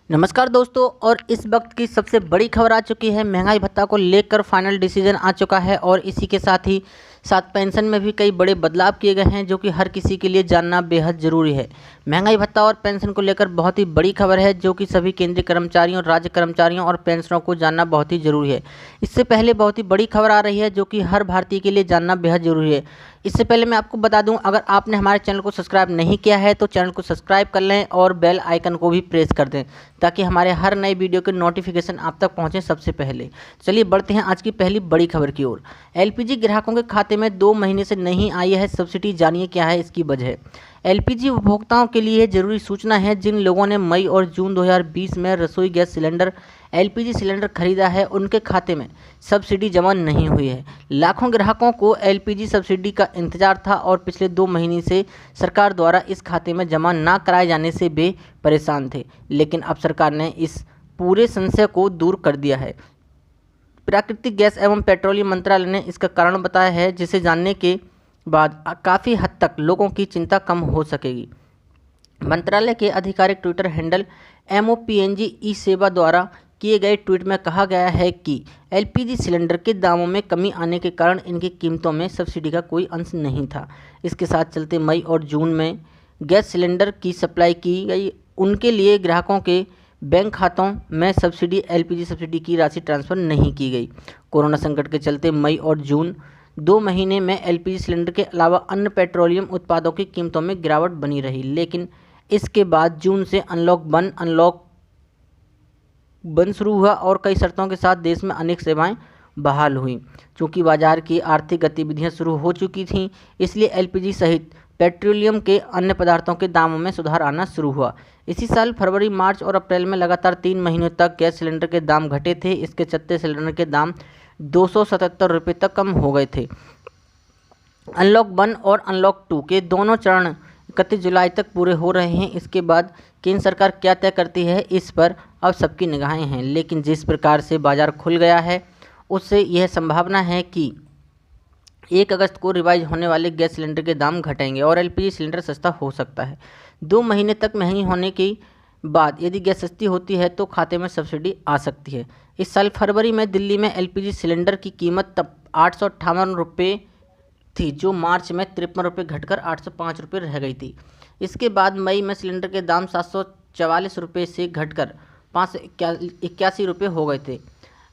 नमस्कार दोस्तों। और इस वक्त की सबसे बड़ी खबर आ चुकी है। महंगाई भत्ता को लेकर फाइनल डिसीजन आ चुका है और इसी के साथ ही साथ पेंशन में भी कई बड़े बदलाव किए गए हैं, जो कि हर किसी के लिए जानना बेहद ज़रूरी है। महंगाई भत्ता और पेंशन को लेकर बहुत ही बड़ी खबर है, जो कि सभी केंद्रीय कर्मचारियों, राज्य कर्मचारियों और पेंशनरों को जानना बहुत ही ज़रूरी है। इससे पहले बहुत ही बड़ी खबर आ रही है, जो कि हर भारतीय के लिए जानना बेहद ज़रूरी है। इससे पहले मैं आपको बता दूं, अगर आपने हमारे चैनल को सब्सक्राइब नहीं किया है तो चैनल को सब्सक्राइब कर लें और बेल आइकन को भी प्रेस कर दें, ताकि हमारे हर नए वीडियो के नोटिफिकेशन आप तक पहुंचे सबसे पहले। चलिए बढ़ते हैं आज की पहली बड़ी खबर की ओर। एलपीजी ग्राहकों के खाते में 2 महीने से नहीं आई है सब्सिडी, जानिए क्या है इसकी वजह। एलपीजी उपभोक्ताओं के लिए जरूरी सूचना है। जिन लोगों ने मई और जून 2020 में रसोई गैस सिलेंडर, एलपीजी सिलेंडर खरीदा है, उनके खाते में सब्सिडी जमा नहीं हुई है। लाखों ग्राहकों को एलपीजी सब्सिडी का इंतजार था और पिछले 2 महीने से सरकार द्वारा इस खाते में जमा ना कराए जाने से वे परेशान थे, लेकिन अब सरकार ने इस पूरे संशय को दूर कर दिया है। प्राकृतिक गैस एवं पेट्रोलियम मंत्रालय ने इसका कारण बताया है, जिसे जानने के बाद काफ़ी हद तक लोगों की चिंता कम हो सकेगी। मंत्रालय के आधिकारिक ट्विटर हैंडल MOPNG ई सेवा द्वारा किए गए ट्वीट में कहा गया है कि एलपीजी सिलेंडर के दामों में कमी आने के कारण इनकी कीमतों में सब्सिडी का कोई अंश नहीं था। इसके साथ चलते मई और जून में गैस सिलेंडर की सप्लाई की गई, उनके लिए ग्राहकों के बैंक खातों में एलपीजी सब्सिडी की राशि ट्रांसफ़र नहीं की गई। कोरोना संकट के चलते मई और जून 2 महीने में एलपीजी सिलेंडर के अलावा अन्य पेट्रोलियम उत्पादों की कीमतों में गिरावट बनी रही, लेकिन इसके बाद जून से अनलॉक बंद शुरू हुआ और कई शर्तों के साथ देश में अनेक सेवाएं बहाल हुई। चूँकि बाजार की आर्थिक गतिविधियां शुरू हो चुकी थीं, इसलिए एलपीजी सहित पेट्रोलियम के अन्य पदार्थों के दामों में सुधार आना शुरू हुआ। इसी साल फरवरी, मार्च और अप्रैल में लगातार 3 महीनों तक गैस सिलेंडर के दाम घटे थे। इसके चलते सिलेंडर के दाम 277 रुपये तक कम हो गए थे। अनलॉक 1 और अनलॉक 2 के दोनों चरण 31 जुलाई तक पूरे हो रहे हैं। इसके बाद केंद्र सरकार क्या तय करती है, इस पर अब सबकी निगाहें हैं, लेकिन जिस प्रकार से बाजार खुल गया है उससे यह संभावना है कि 1 अगस्त को रिवाइज होने वाले गैस सिलेंडर के दाम घटेंगे और एलपीजी सिलेंडर सस्ता हो सकता है। 2 महीने तक महंगी होने के बाद यदि गैस सस्ती होती है तो खाते में सब्सिडी आ सकती है। इस साल फरवरी में दिल्ली में एलपीजी सिलेंडर की कीमत तब 858 रुपये थी, जो मार्च में 53 रुपये घटकर 805 रुपये रह गई थी। इसके बाद मई में सिलेंडर के दाम 744 रुपये से घटकर 581 रुपये हो गए थे।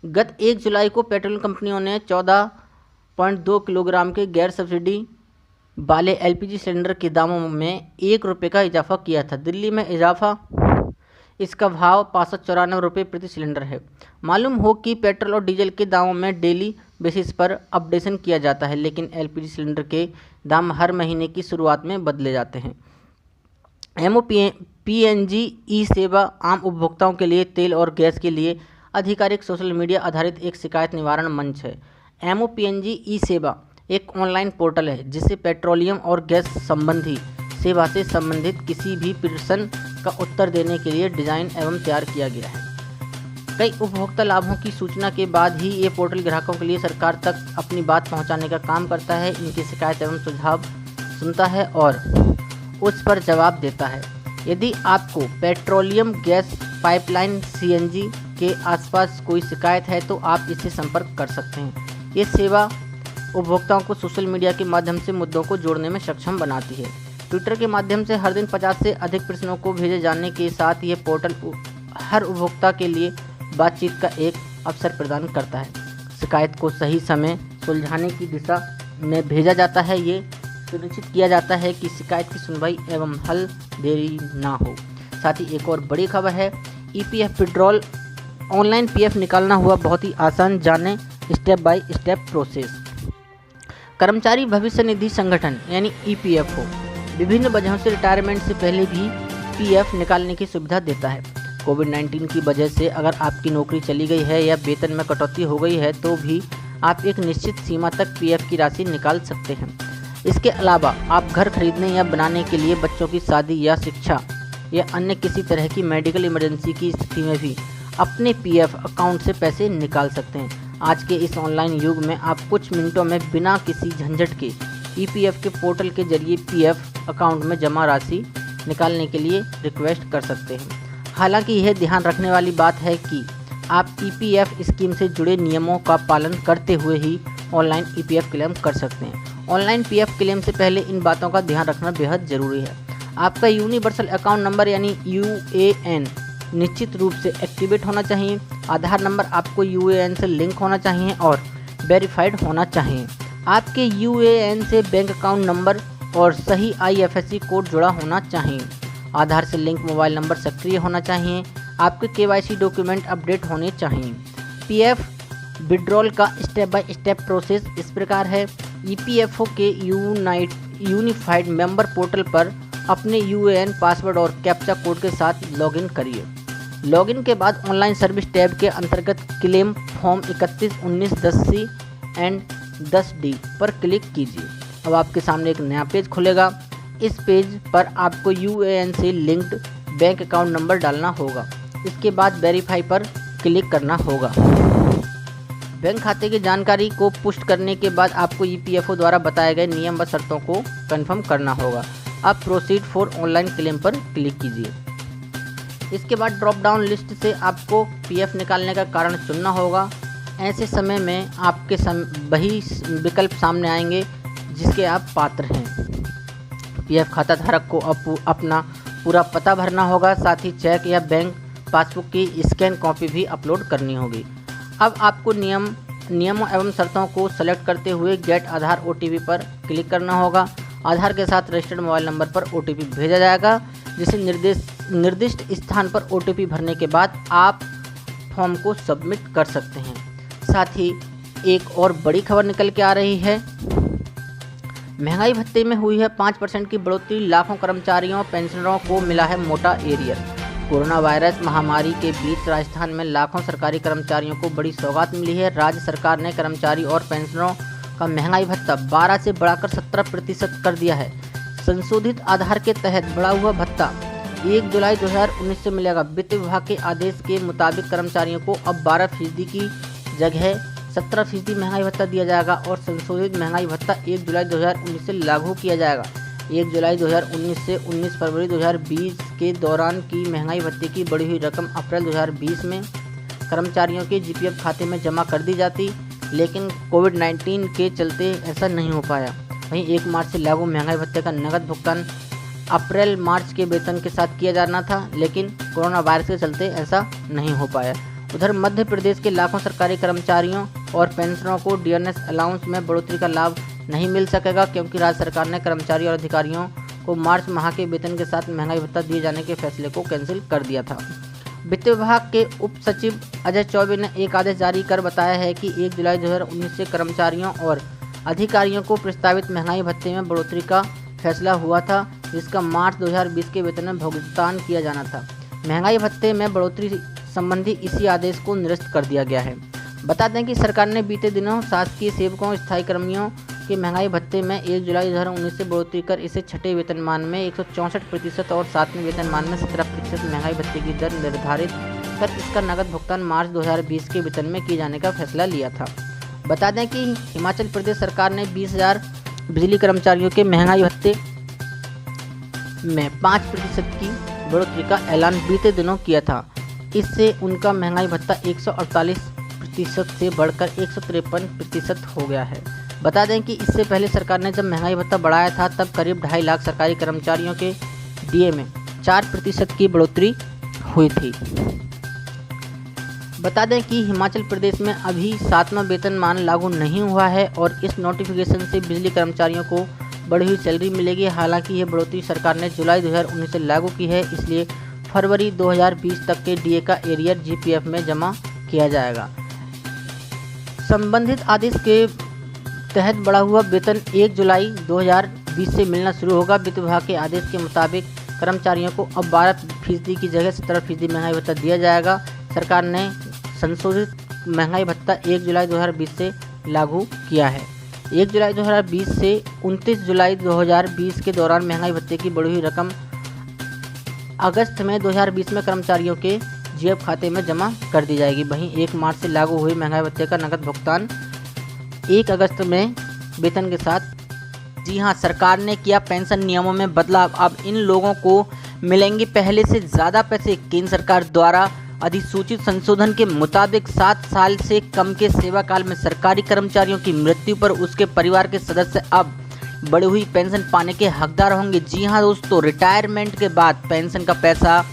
गत 1 जुलाई को पेट्रोलियम कंपनियों ने 14.2 किलोग्राम के गैर सब्सिडी वाले एलपीजी सिलेंडर के दामों में 1 रुपये का इजाफा किया था। दिल्ली में इजाफा इसका भाव 594 रुपये प्रति सिलेंडर है। मालूम हो कि पेट्रोल और डीजल के दामों में डेली बेसिस पर अपडेशन किया जाता है, लेकिन एलपीजी सिलेंडर के दाम हर महीने की शुरुआत में बदले जाते हैं। MOPNG ई सेवा आम उपभोक्ताओं के लिए तेल और गैस के लिए आधिकारिक सोशल मीडिया आधारित एक शिकायत निवारण मंच है। MOPNG ई सेवा एक ऑनलाइन पोर्टल है जिसे पेट्रोलियम और गैस संबंधी सेवा से संबंधित किसी भी प्रश्न का उत्तर देने के लिए डिज़ाइन एवं तैयार किया गया है। कई उपभोक्ता लाभों की सूचना के बाद ही ये पोर्टल ग्राहकों के लिए सरकार तक अपनी बात पहुंचाने का काम करता है, इनकी शिकायत एवं सुझाव सुनता है और उस पर जवाब देता है। यदि आपको पेट्रोलियम, गैस पाइपलाइन, CNG के आसपास कोई शिकायत है तो आप इससे संपर्क कर सकते हैं। ये सेवा उपभोक्ताओं को सोशल मीडिया के माध्यम से मुद्दों को जोड़ने में सक्षम बनाती है। ट्विटर के माध्यम से हर दिन 50 से अधिक प्रश्नों को भेजे जाने के साथ यह पोर्टल हर उपभोक्ता के लिए बातचीत का एक अवसर प्रदान करता है। शिकायत को सही समय सुलझाने की दिशा में भेजा जाता है। ये सुनिश्चित किया जाता है कि शिकायत की सुनवाई एवं हल देरी ना हो। साथ ही एक और बड़ी खबर है, EPF विड्रॉल। ऑनलाइन PF निकालना हुआ बहुत ही आसान, जाने स्टेप बाय स्टेप प्रोसेस। कर्मचारी भविष्य निधि संगठन यानी EPFO विभिन्न वजहों से रिटायरमेंट से पहले भी PF निकालने की सुविधा देता है। कोविड-19 की वजह से अगर आपकी नौकरी चली गई है या वेतन में कटौती हो गई है तो भी आप एक निश्चित सीमा तक PF की राशि निकाल सकते हैं। इसके अलावा आप घर खरीदने या बनाने के लिए, बच्चों की शादी या शिक्षा या अन्य किसी तरह की मेडिकल इमरजेंसी की स्थिति में भी अपने PF अकाउंट से पैसे निकाल सकते हैं। आज के इस ऑनलाइन युग में आप कुछ मिनटों में बिना किसी झंझट के EPF के पोर्टल के जरिए PF अकाउंट में जमा राशि निकालने के लिए रिक्वेस्ट कर सकते हैं। हालांकि यह ध्यान रखने वाली बात है कि आप ईपीएफ स्कीम से जुड़े नियमों का पालन करते हुए ही ऑनलाइन ईपीएफ क्लेम कर सकते हैं। ऑनलाइन पीएफ क्लेम से पहले इन बातों का ध्यान रखना बेहद ज़रूरी है। आपका यूनिवर्सल अकाउंट नंबर यानी यूएएन निश्चित रूप से एक्टिवेट होना चाहिए। आधार नंबर आपको यूएएन से लिंक होना चाहिए और वेरीफाइड होना चाहिए। आपके यूएएन से बैंक अकाउंट नंबर और सही आईएफएससी कोड जुड़ा होना चाहिए। आधार से लिंक मोबाइल नंबर सक्रिय होना चाहिए। आपके केवाईसी डॉक्यूमेंट अपडेट होने चाहिए। पीएफ विड्रॉल का स्टेप बाय स्टेप प्रोसेस इस प्रकार है। ईपीएफओ के यूनिफाइड मेंबर पोर्टल पर अपने यूएएन पासवर्ड और कैप्चा कोड के साथ लॉगिन करिए। लॉगिन के बाद ऑनलाइन सर्विस टैब के अंतर्गत claim form 31, 19, 10C and 10D पर क्लिक कीजिए। अब आपके सामने एक नया पेज खुलेगा। इस पेज पर आपको यूएएन से लिंक्ड बैंक अकाउंट नंबर डालना होगा। इसके बाद वेरीफाई पर क्लिक करना होगा। बैंक खाते की जानकारी को पुष्ट करने के बाद आपको ईपीएफओ द्वारा बताए गए नियम व शर्तों को कंफर्म करना होगा। अब प्रोसीड फॉर ऑनलाइन क्लेम पर क्लिक कीजिए। इसके बाद ड्रॉप डाउन लिस्ट से आपको पीएफ निकालने का कारण चुनना होगा। ऐसे समय में आपके वही विकल्प सामने आएंगे जिसके आप पात्र हैं। पीएफ खाता धारक को अपना पूरा पता भरना होगा। साथ ही चेक या बैंक पासबुक की स्कैन कॉपी भी अपलोड करनी होगी। अब आपको नियमों एवं शर्तों को सेलेक्ट करते हुए गेट आधार ओटीपी पर क्लिक करना होगा। आधार के साथ रजिस्टर्ड मोबाइल नंबर पर ओटीपी भेजा जाएगा, जिसे निर्दिष्ट स्थान पर ओटीपी भरने के बाद आप फॉर्म को सबमिट कर सकते हैं। साथ ही एक और बड़ी खबर निकल के आ रही है। महंगाई भत्ते में हुई है 5% की बढ़ोतरी। लाखों कर्मचारियों पेंशनरों को मिला है मोटा एरियर। कोरोना वायरस महामारी के बीच राजस्थान में लाखों सरकारी कर्मचारियों को बड़ी सौगात मिली है। राज्य सरकार ने कर्मचारी और पेंशनरों का महंगाई भत्ता 12 से बढ़ाकर 17% कर दिया है। संशोधित आधार के तहत बढ़ा हुआ भत्ता 1 जुलाई 2019 से मिलेगा। वित्त विभाग के आदेश के मुताबिक कर्मचारियों को अब 12% की जगह 17% महंगाई भत्ता दिया जाएगा और संशोधित महंगाई भत्ता 1 जुलाई 2019 से लागू किया जाएगा। 1 जुलाई 2019 से 19 फरवरी 2020 के दौरान की महंगाई भत्ते की बढ़ी हुई रकम अप्रैल 2020 में कर्मचारियों के जीपीएफ खाते में जमा कर दी जाती, लेकिन कोविड-19 के चलते ऐसा नहीं हो पाया। वहीं 1 मार्च से लागू महंगाई भत्ते का नकद भुगतान अप्रैल मार्च के वेतन के साथ किया जाना था, लेकिन कोरोना वायरस के चलते ऐसा नहीं हो पाया। उधर मध्य प्रदेश के लाखों सरकारी कर्मचारियों और पेंशनरों को डियरनेस अलाउंस में बढ़ोतरी का लाभ नहीं मिल सकेगा, क्योंकि राज्य सरकार ने कर्मचारी और अधिकारियों को मार्च माह के वेतन के साथ महंगाई भत्ता दिए जाने के फैसले को कैंसिल कर दिया था। वित्त विभाग के उप सचिव अजय चौबे ने एक आदेश जारी कर बताया है कि 1 जुलाई 2019 से कर्मचारियों और अधिकारियों को प्रस्तावित महंगाई भत्ते में बढ़ोतरी का फैसला हुआ था, जिसका मार्च 2020 के वेतन में भुगतान किया जाना था। महंगाई भत्ते में बढ़ोतरी संबंधी इसी आदेश को निरस्त कर दिया गया है। बता दें कि सरकार ने बीते दिनों शासकीय सेवकों स्थायी कर्मियों के महंगाई भत्ते में 1 जुलाई 2019 से बढ़ोतरी कर इसे छठे वेतनमान में 164% और 7वें वेतनमान में 17% महंगाई भत्ते की दर निर्धारित कर इसका नकद भुगतान मार्च 2020 के वेतन में किए जाने का फैसला लिया था। बता दें कि हिमाचल प्रदेश सरकार ने 20,000 बिजली कर्मचारियों के महंगाई भत्ते में 5% की बढ़ोतरी का ऐलान बीते दिनों किया था। इससे उनका महंगाई भत्ता 148% से बढ़कर 153% हो गया है। बता दें कि इससे पहले सरकार ने जब महंगाई भत्ता बढ़ाया था तब करीब 2.5 लाख सरकारी कर्मचारियों के डीए में 4% की बढ़ोतरी हुई थी। बता दें कि हिमाचल प्रदेश में अभी 7वां वेतनमान लागू नहीं हुआ है और इस नोटिफिकेशन से बिजली कर्मचारियों को बढ़ी हुई सैलरी मिलेगी। हालांकि यह बढ़ोतरी सरकार ने जुलाई 2019 से लागू की है, इसलिए फरवरी 2020 तक के डीए का एरियर जीपीएफ में जमा किया जाएगा। संबंधित आदेश के तहत बढ़ा हुआ वेतन 1 जुलाई 2020 से मिलना शुरू होगा। वित्त विभाग के आदेश के मुताबिक कर्मचारियों को अब 12% की जगह 17% महंगाई भत्ता दिया जाएगा। सरकार ने संशोधित महंगाई भत्ता 1 जुलाई 2020 से लागू किया है। 1 जुलाई 2020 से 29 जुलाई 2020 के दौरान महंगाई भत्ते की बढ़ी हुई रकम अगस्त में 2020 में कर्मचारियों के जीएफ खाते में जमा कर दी जाएगी। वहीं 1 मार्च से लागू हुए महंगाई भत्ते का नकद भुगतान 1 अगस्त में वेतन के साथ। जी हां, सरकार ने किया पेंशन नियमों में बदलाव। अब इन लोगों को मिलेंगे पहले से ज़्यादा पैसे। केंद्र सरकार द्वारा अधिसूचित संशोधन के मुताबिक 7 साल से कम के सेवा काल में सरकारी कर्मचारियों की मृत्यु पर उसके परिवार के सदस्य अब बढ़ी हुई पेंशन पाने के हकदार होंगे। जी हाँ दोस्तों, रिटायरमेंट के बाद पेंशन का पैसा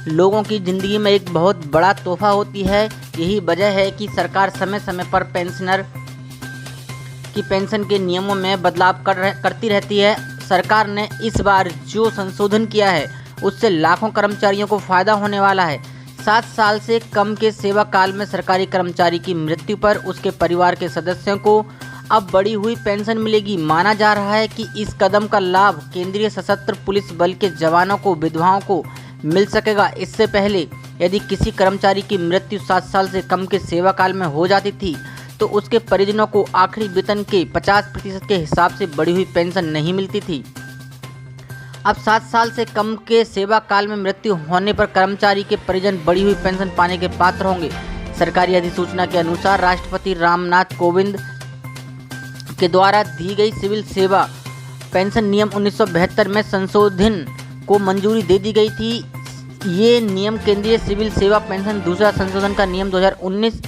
लोगों की ज़िंदगी में एक बहुत बड़ा तोहफा होती है। यही वजह है कि सरकार समय समय पर पेंशनर की पेंशन के नियमों में बदलाव करती रहती है। सरकार ने इस बार जो संशोधन किया है उससे लाखों कर्मचारियों को फ़ायदा होने वाला है। 7 साल से कम के सेवा काल में सरकारी कर्मचारी की मृत्यु पर उसके परिवार के सदस्यों को अब बढ़ी हुई पेंशन मिलेगी। माना जा रहा है कि इस कदम का लाभ केंद्रीय सशस्त्र पुलिस बल के जवानों को, विधवाओं को मिल सकेगा। इससे पहले यदि किसी कर्मचारी की मृत्यु 7 साल से कम के सेवा काल में हो जाती थी तो उसके परिजनों को आखिरी वेतन के 50% के हिसाब से बढ़ी हुई पेंशन नहीं मिलती थी। अब 7 साल से कम के सेवा काल में मृत्यु होने पर कर्मचारी के परिजन बढ़ी हुई पेंशन पाने के पात्र होंगे। सरकारी अधिसूचना के अनुसार राष्ट्रपति रामनाथ कोविंद के द्वारा दी गई सिविल सेवा पेंशन नियम 1972 में संशोधन को मंजूरी दे दी गई थी। ये नियम केंद्रीय सिविल सेवा पेंशन दूसरा संशोधन का नियम 2019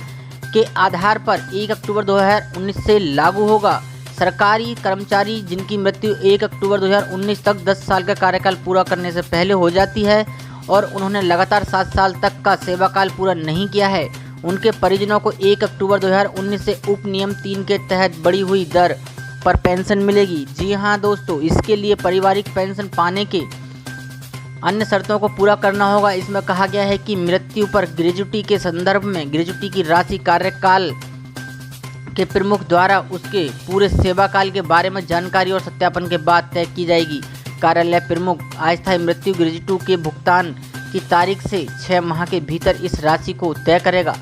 के आधार पर 1 अक्टूबर 2019 से लागू होगा। सरकारी कर्मचारी जिनकी मृत्यु 1 अक्टूबर 2019 तक 10 साल का कार्यकाल पूरा करने से पहले हो जाती है और उन्होंने लगातार 7 साल तक का सेवाकाल पूरा नहीं किया है, उनके परिजनों को 1 अक्टूबर 2019 से उप नियम 3 के तहत बढ़ी हुई दर पर पेंशन मिलेगी। जी हाँ दोस्तों, इसके लिए पारिवारिक पेंशन पाने के अन्य शर्तों को पूरा करना होगा। इसमें कहा गया है कि मृत्यु पर ग्रेजुटी के संदर्भ में ग्रेजुटी की राशि कार्यकाल के प्रमुख द्वारा उसके पूरे सेवाकाल के बारे में जानकारी और सत्यापन के बाद तय की जाएगी। कार्यालय प्रमुख अस्थायी मृत्यु ग्रेजुटी के भुगतान की तारीख से 6 माह के भीतर इस राशि को तय करेगा।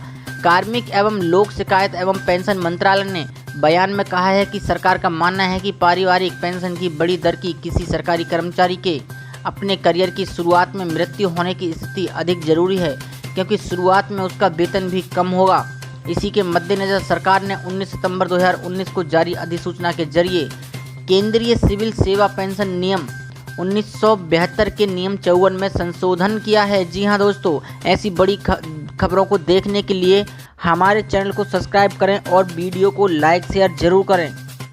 कार्मिक एवं लोक शिकायत एवं पेंशन मंत्रालय ने बयान में कहा है कि सरकार का मानना है कि पारिवारिक पेंशन की बड़ी दर की किसी सरकारी कर्मचारी के अपने करियर की शुरुआत में मृत्यु होने की स्थिति अधिक जरूरी है, क्योंकि शुरुआत में उसका वेतन भी कम होगा। इसी के मद्देनज़र सरकार ने 19 सितंबर 2019 को जारी अधिसूचना के जरिए केंद्रीय सिविल सेवा पेंशन नियम 1972 के नियम 54 में संशोधन किया है। जी हाँ दोस्तों, ऐसी बड़ी खबरों को देखने के लिए हमारे चैनल को सब्सक्राइब करें और वीडियो को लाइक शेयर जरूर करें।